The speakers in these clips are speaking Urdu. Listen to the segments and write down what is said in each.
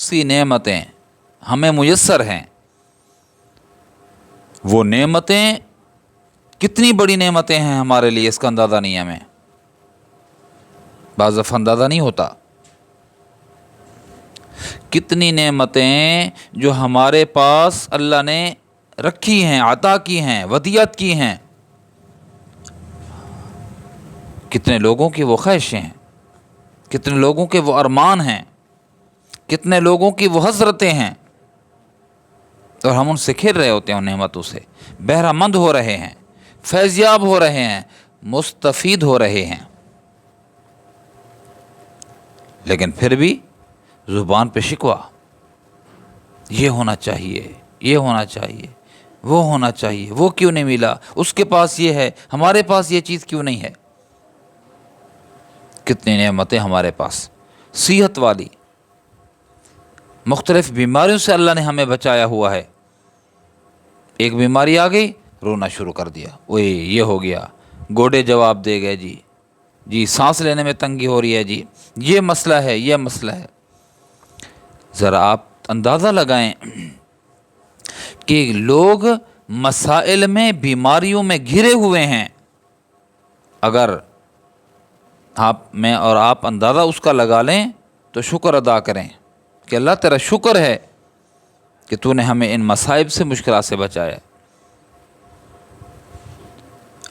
سی نعمتیں ہمیں میسر ہیں، وہ نعمتیں کتنی بڑی نعمتیں ہیں ہمارے لیے، اس کا اندازہ نہیں ہے ہمیں، بعض دفعہ اندازہ نہیں ہوتا۔ کتنی نعمتیں جو ہمارے پاس اللہ نے رکھی ہیں، عطا کی ہیں، ودیعت کی ہیں، کتنے لوگوں کی وہ خواہشیں ہیں، کتنے لوگوں کے وہ ارمان ہیں، کتنے لوگوں کی وہ حسرتیں ہیں، اور ہم ان سے کھیر رہے ہوتے ہیں، ان نعمتوں سے بہرہ مند ہو رہے ہیں، فیضیاب ہو رہے ہیں، مستفید ہو رہے ہیں، لیکن پھر بھی زبان پہ شکوہ، یہ ہونا چاہیے، یہ ہونا چاہیے، وہ ہونا چاہیے، وہ کیوں نہیں ملا، اس کے پاس یہ ہے، ہمارے پاس یہ چیز کیوں نہیں ہے۔ کتنی نعمتیں ہمارے پاس، صحت والی، مختلف بیماریوں سے اللہ نے ہمیں بچایا ہوا ہے۔ ایک بیماری آ گئی، رونا شروع کر دیا، اوئے یہ ہو گیا، گوڑے جواب دے گئے، جی سانس لینے میں تنگی ہو رہی ہے، جی یہ مسئلہ ہے، یہ مسئلہ ہے۔ ذرا آپ اندازہ لگائیں کہ لوگ مسائل میں، بیماریوں میں گھرے ہوئے ہیں، اگر میں اور آپ اندازہ اس کا لگا لیں تو شکر ادا کریں کہ اللہ تیرا شکر ہے کہ تو نے ہمیں ان مصائب سے، مشکلات سے بچایا۔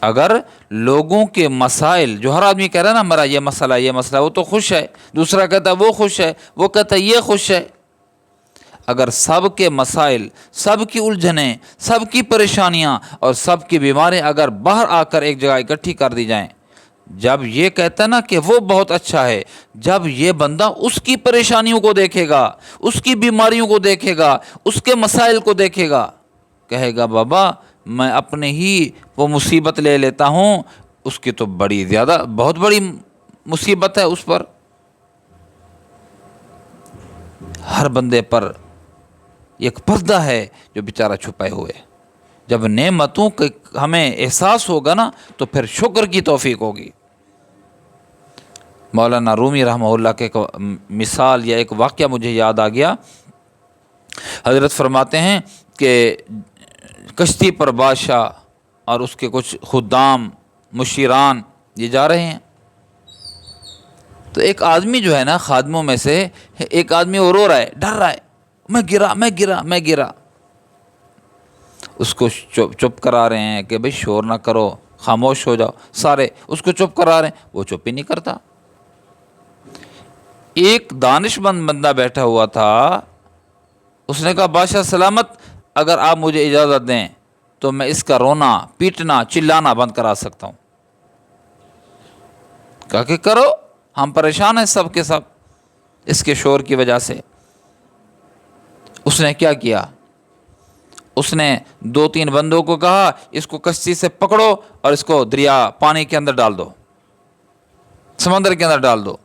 اگر لوگوں کے مسائل، جو ہر آدمی کہہ رہا ہے نا ہمارا یہ مسئلہ، وہ تو خوش ہے، دوسرا کہتا ہے وہ خوش ہے، وہ کہتا ہے یہ خوش ہے، اگر سب کے مسائل، سب کی الجھنیں، سب کی پریشانیاں اور سب کی بیماریاں اگر باہر آ کر ایک جگہ اکٹھی کر دی جائیں، جب یہ کہتا ہے نا کہ وہ بہت اچھا ہے، جب یہ بندہ اس کی پریشانیوں کو دیکھے گا، اس کی بیماریوں کو دیکھے گا، اس کے مسائل کو دیکھے گا، کہے گا بابا میں اپنے ہی وہ مصیبت لے لیتا ہوں، اس کی تو بڑی زیادہ، بہت بڑی مصیبت ہے اس پر۔ ہر بندے پر ایک پردہ ہے جو بیچارہ چھپائے ہوئے۔ جب نعمتوں کا ہمیں احساس ہوگا نا تو پھر شکر کی توفیق ہوگی۔ مولانا رومی رحمہ اللہ کے ایک مثال یا ایک واقعہ مجھے یاد آ گیا۔ حضرت فرماتے ہیں کہ کشتی پر بادشاہ اور اس کے کچھ خدام، مشیران یہ جا رہے ہیں، تو ایک آدمی جو ہے نا خادموں میں سے ایک آدمی وہ رو رہا ہے، ڈر رہا ہے، میں گرا۔ اس کو چپ کرا رہے ہیں کہ بھئی شور نہ کرو، خاموش ہو جاؤ، سارے اس کو چپ کرا رہے ہیں، وہ چپ ہی نہیں کرتا۔ ایک دانش مند بندہ بیٹھا ہوا تھا، اس نے کہا بادشاہ سلامت، اگر آپ مجھے اجازت دیں تو میں اس کا رونا، پیٹنا، چلانا بند کرا سکتا ہوں۔ کہا کہ کرو، ہم پریشان ہیں سب کے سب اس کے شور کی وجہ سے۔ اس نے کیا کیا؟ اس نے 2-3 بندوں کو کہا اس کو کشتی سے پکڑو اور اس کو دریا، پانی کے اندر ڈال دو، سمندر کے اندر ڈال دو۔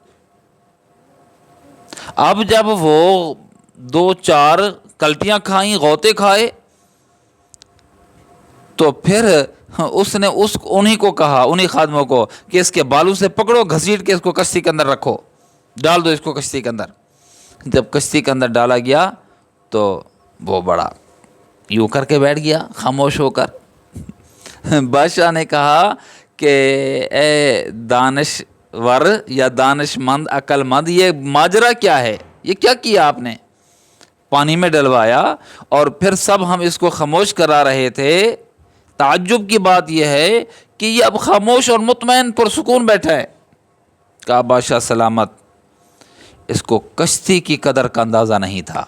اب جب وہ 2-4 کلٹیاں کھائیں، غوطے کھائے، تو پھر اس نے انہی کو کہا، انہی خادموں کو کہ اس کے بالوں سے پکڑو، گھسیٹ کے اس کو کشتی کے اندر رکھو، ڈال دو اس کو کشتی کے اندر۔ جب کشتی کے اندر ڈالا گیا تو وہ بڑا یوں کر کے بیٹھ گیا، خاموش ہو کر۔ بادشاہ نے کہا کہ اے دانشور یا دانش مند، عقل مند، یہ ماجرا کیا ہے؟ یہ کیا کیا آپ نے؟ پانی میں ڈلوایا اور پھر سب ہم اس کو خاموش کرا رہے تھے۔ تعجب کی بات یہ ہے کہ یہ اب خاموش اور مطمئن پرسکون بیٹھا ہے۔ کہا بادشاہ سلامت، اس کو کشتی کی قدر کا اندازہ نہیں تھا،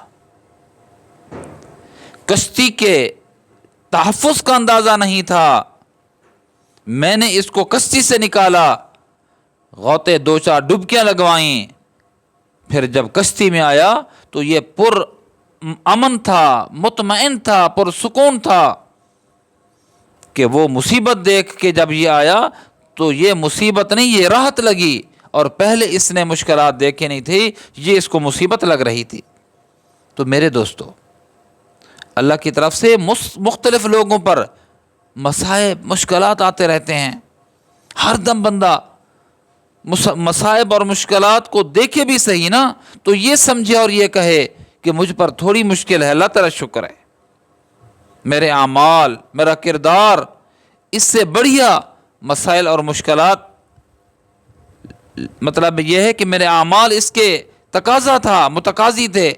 کشتی کے تحفظ کا اندازہ نہیں تھا۔ میں نے اس کو کشتی سے نکالا، غوطے 2-4 ڈبکیاں لگوائیں، پھر جب کشتی میں آیا تو یہ پر امن تھا، مطمئن تھا، پرسکون تھا کہ وہ مصیبت دیکھ کے جب یہ آیا تو یہ مصیبت نہیں، یہ راحت لگی، اور پہلے اس نے مشکلات دیکھے نہیں تھی، یہ اس کو مصیبت لگ رہی تھی۔ تو میرے دوستو، اللہ کی طرف سے مختلف لوگوں پر مصائب، مشکلات آتے رہتے ہیں۔ ہر دم بندہ مصائب اور مشکلات کو دیکھے بھی صحیح نا، تو یہ سمجھے اور یہ کہے کہ مجھ پر تھوڑی مشکل ہے، اللہ تیرا شکر ہے، میرے اعمال، میرا کردار اس سے بڑھیا مسائل اور مشکلات، مطلب یہ ہے کہ میرے اعمال اس کے تقاضا تھا، متقاضی تھے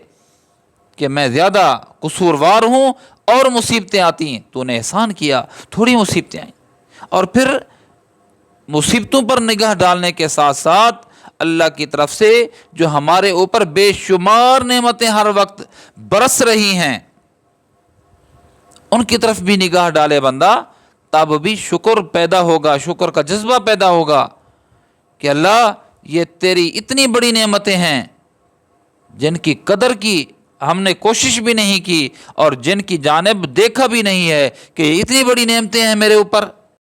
کہ میں زیادہ قصوروار ہوں اور مصیبتیں آتی ہیں، تو نے احسان کیا، تھوڑی مصیبتیں آئیں، اور پھر مصیبتوں پر نگاہ ڈالنے کے ساتھ ساتھ اللہ کی طرف سے جو ہمارے اوپر بے شمار نعمتیں ہر وقت برس رہی ہیں، ان کی طرف بھی نگاہ ڈالے بندہ، تب بھی شکر پیدا ہوگا، شکر کا جذبہ پیدا ہوگا کہ اللہ یہ تیری اتنی بڑی نعمتیں ہیں جن کی قدر کی ہم نے کوشش بھی نہیں کی اور جن کی جانب دیکھا بھی نہیں ہے کہ اتنی بڑی نعمتیں ہیں میرے اوپر،